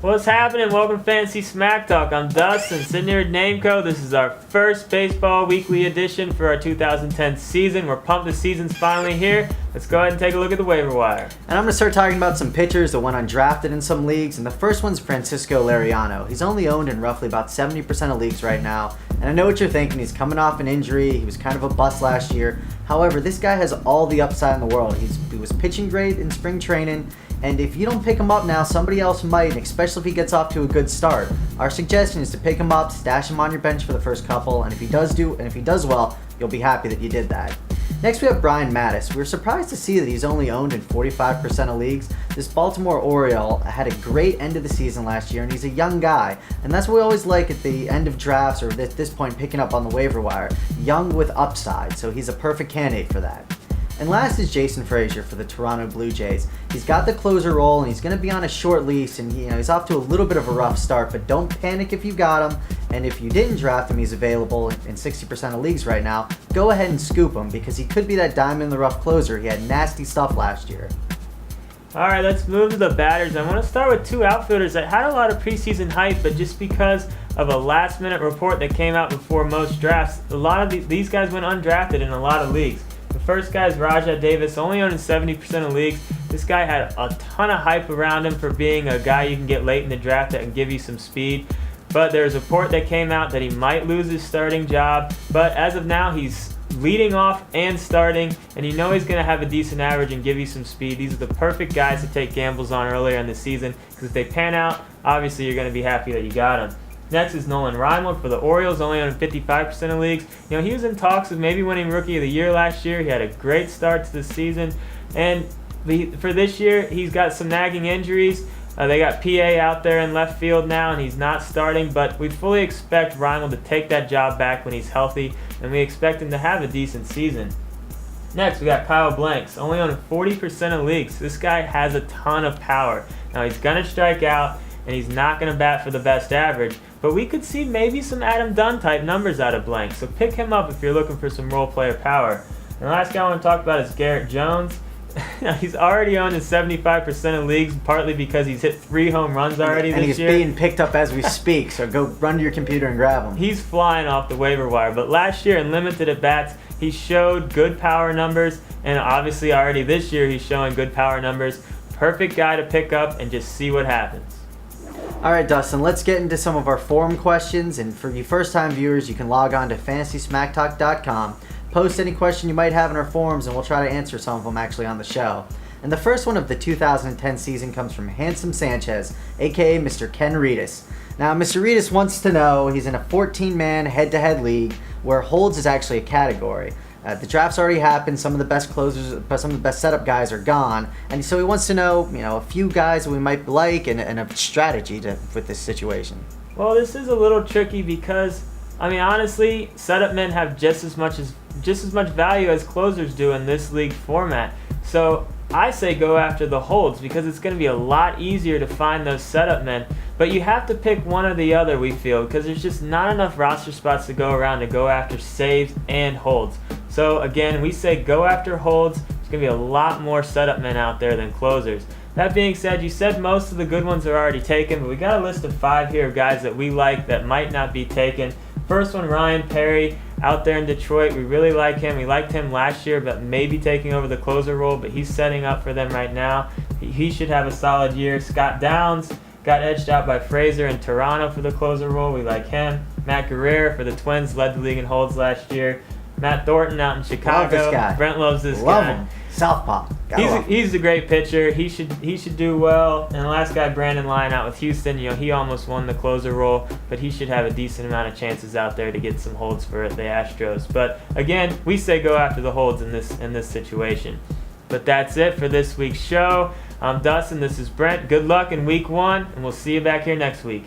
What's happening? Welcome to Fantasy Smack Talk. I'm Dustin, sitting here at Nameco. This is our first baseball weekly edition for our 2010 season. We're pumped the season's finally here. Let's go ahead and take a look at the waiver wire. And I'm going to start talking about some pitchers that went undrafted in some leagues. And the first one's Francisco Liriano. He's only owned in roughly about 70% of leagues right now. And I know what you're thinking. He's coming off an injury. He was kind of a bust last year. However, this guy has all the upside in the world. He was pitching great in spring training. And if you don't pick him up now, somebody else might, and especially if he gets off to a good start. Our suggestion is to pick him up, stash him on your bench for the first couple, and if he does well, you'll be happy that you did that. Next we have Brian Mattis. We were surprised to see that he's only owned in 45% of leagues. This Baltimore Oriole had a great end of the season last year, and he's a young guy. And that's what we always like at the end of drafts, or at this point picking up on the waiver wire. Young with upside, so he's a perfect candidate for that. And last is Jason Frazier for the Toronto Blue Jays. He's got the closer role, and he's going to be on a short leash, and he's off to a little bit of a rough start, but don't panic if you got him. And if you didn't draft him, he's available in 60% of leagues right now. Go ahead and scoop him, because he could be that diamond in the rough closer. He had nasty stuff last year. All right, let's move to the batters. I want to start with two outfielders that had a lot of preseason hype, but just because of a last-minute report that came out before most drafts, a lot of these guys went undrafted in a lot of leagues. The first guy is Rajai Davis, only owned in 70% of leagues. This guy had a ton of hype around him for being a guy you can get late in the draft that can give you some speed. But there's a report that came out that he might lose his starting job. But as of now, he's leading off and starting, and he's going to have a decent average and give you some speed. These are the perfect guys to take gambles on earlier in the season, because if they pan out, obviously you're going to be happy that you got them. Next is Nolan Reinhold for the Orioles, only on 55% of leagues. He was in talks of maybe winning Rookie of the Year last year. He had a great start to the season. And for this year, he's got some nagging injuries. They got PA out there in left field now, and he's not starting. But we fully expect Reinhold to take that job back when he's healthy, and we expect him to have a decent season. Next, we got Kyle Blanks, only on 40% of leagues. This guy has a ton of power. Now, he's going to strike out, and he's not going to bat for the best average. But we could see maybe some Adam Dunn type numbers out of Blank. So pick him up if you're looking for some role player power. And the last guy I want to talk about is Garrett Jones. He's already owned in 75% of leagues, partly because he's hit 3 home runs already this year. And he's being picked up as we speak, so go run to your computer and grab him. He's flying off the waiver wire. But last year in limited at-bats, he showed good power numbers. And obviously already this year he's showing good power numbers. Perfect guy to pick up and just see what happens. All right, Dustin, let's get into some of our forum questions. And for you first-time viewers, you can log on to FantasySmackTalk.com, post any question you might have in our forums, and we'll try to answer some of them actually on the show. And the first one of the 2010 season comes from Handsome Sanchez, a.k.a. Mr. Ken Reedus. Now, Mr. Reedus wants to know he's in a 14-man head-to-head league where holds is actually a category. The draft's already happened. Some of the best closers, some of the best setup guys are gone, and so he wants to know, a few guys that we might like and a strategy with this situation. Well, this is a little tricky because, honestly, setup men have just as much value as closers do in this league format. So I say go after the holds because it's going to be a lot easier to find those setup men. But you have to pick one or the other, we feel, because there's just not enough roster spots to go around to go after saves and holds. So again, we say go after holds. There's going to be a lot more setup men out there than closers. That being said, you said most of the good ones are already taken, but we got a list of 5 here of guys that we like that might not be taken. First one, Ryan Perry, out there in Detroit. We really like him. We liked him last year, but maybe taking over the closer role, but he's setting up for them right now. He should have a solid year. Scott Downs got edged out by Frazier in Toronto for the closer role. We like him. Matt Guerrero for the Twins led the league in holds last year. Matt Thornton out in Chicago. Love this guy. Brent loves this guy. Love him. Southpaw. He's a great pitcher. He should do well. And the last guy, Brandon Lyon out with Houston. He almost won the closer role, but he should have a decent amount of chances out there to get some holds for the Astros. But again, we say go after the holds in this situation. But that's it for this week's show. I'm Dustin. This is Brent. Good luck in week 1, and we'll see you back here next week.